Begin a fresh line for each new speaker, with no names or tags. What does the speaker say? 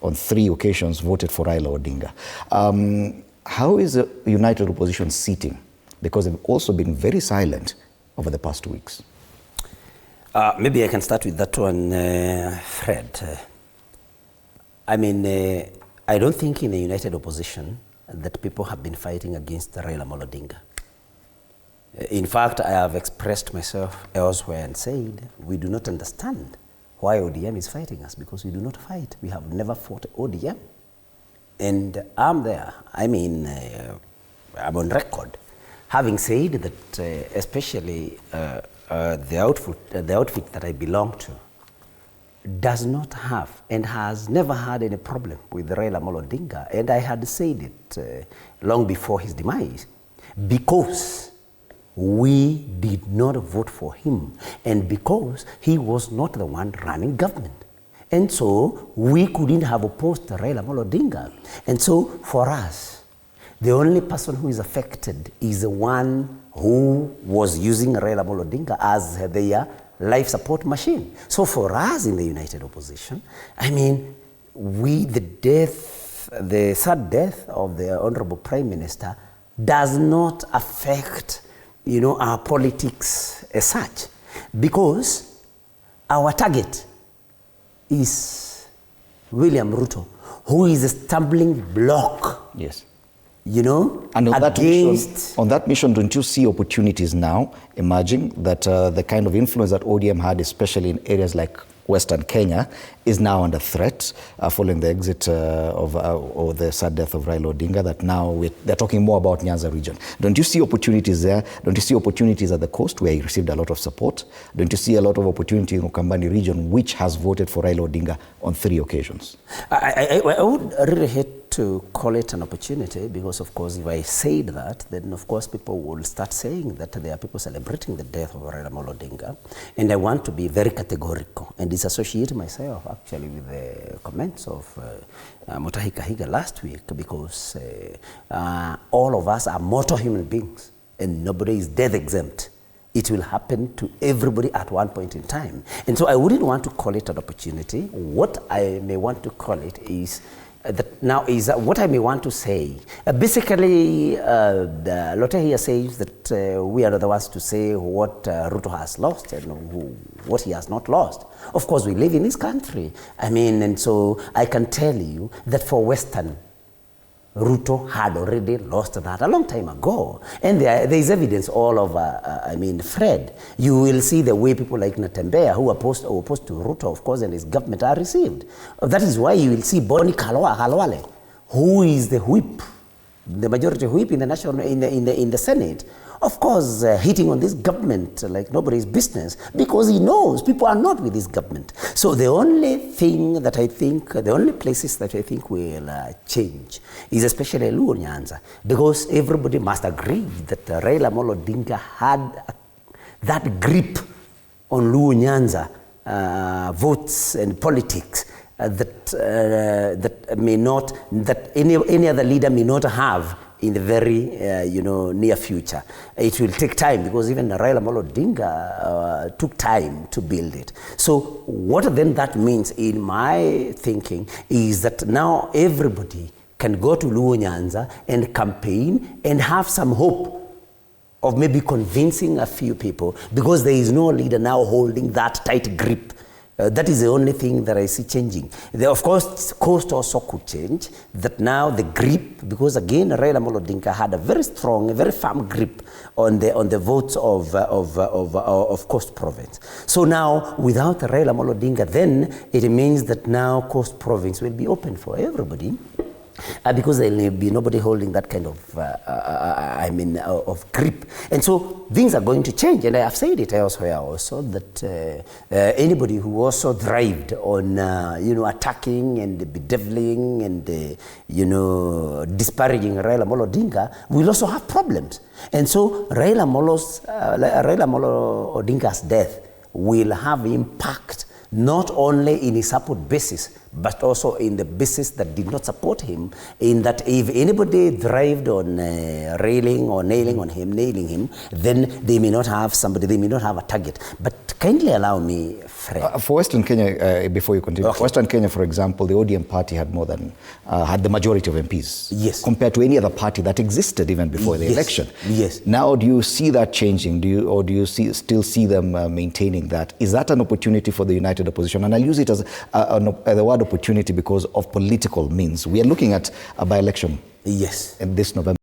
on 3 occasions voted for Raila Odinga. How is the united opposition sitting? Because they've also been very silent over the past 2 weeks.
Maybe I can start with that one, Fred. I don't think in a united opposition that people have been fighting against Raila Odinga. In fact, I have expressed myself elsewhere and said we do not understand why ODM is fighting us, because we do not fight. We have never fought ODM. And I'm there. I'm on record having said that especially the outfit that I belong to does not have and has never had any problem with Raila Odinga. And I had said it long before his demise, because we did not vote for him and because he was not the one running government. And so we couldn't have opposed Raila Odinga. And so for us, the only person who is affected is the one who was using Raila Odinga as their life support machine. So for us in the united opposition, the sad death of the Honorable Prime Minister does not affect, our politics as such, because our target is William Ruto, who is a stumbling block.
Yes.
And
on that mission, don't you see opportunities now emerging that the kind of influence that ODM had, especially in areas like Western Kenya, is now under threat following the exit or the sad death of Raila Odinga, that now they're talking more about Nyanza region. Don't you see opportunities there? Don't you see opportunities at the coast where he received a lot of support? Don't you see a lot of opportunity in Ukambani region, which has voted for Raila Odinga on 3 occasions?
I would really hate to call it an opportunity, because of course if I said that, then of course people will start saying that there are people celebrating the death of Raila Odinga, and I want to be very categorical and disassociate myself actually with the comments of Mutahi Kahiga last week, because all of us are mortal human beings and nobody is death exempt. It will happen to everybody at one point in time. And so I wouldn't want to call it an opportunity. What I may want to call it is what I may want to say. Basically, Lotte here says that we are not the ones to say what Ruto has lost and what he has not lost. Of course, we live in this country. And so I can tell you that for Western, Ruto had already lost that a long time ago. And there is evidence all over, Fred. You will see the way people like Natembea, who are opposed to Ruto, of course, and his government are received. That is why you will see Boni Khalwale, who is the whip, the majority whip in the Senate, of course, hitting on this government like nobody's business, because he knows people are not with this government. So the only places that I think will change is especially Luo Nyanza, because everybody must agree that Raila Odinga had that grip on Luo Nyanza votes and politics that any other leader may not have in the very near future. It will take time, because even Raila Odinga took time to build it. So what then that means in my thinking is that now everybody can go to Luo Nyanza and campaign and have some hope of maybe convincing a few people, because there is no leader now holding that tight grip. That is the only thing that I see changing. Of course, cost also could change. That now the grip, because again, Raila Odinga had a very strong, a very firm grip on the votes of Coast Province. So now, without Raila Odinga, then it means that now Coast Province will be open for everybody. Because there will be nobody holding that kind of, of grip. And so things are going to change. And I have said it elsewhere also, that anybody who also thrived on, attacking and bedeviling and, disparaging Raila Odinga will also have problems. And so Raila Odinga's death will have impact not only in his support basis, but also in the bases that did not support him, in that if anybody thrived on railing or nailing him, then they may not have somebody, they may not have a target. But kindly allow me, Fred.
For Western Kenya, before you continue,
Okay.
Western Kenya, for example, the ODM party had more than, had the majority of MPs.
Yes.
Compared to any other party that existed even before the election.
Yes.
Now, do you see that changing? Do you still see them maintaining that? Is that an opportunity for the united opposition? And I'll use it as the word opportunity because of political means. We are looking at a by-election
Yes.
in this November.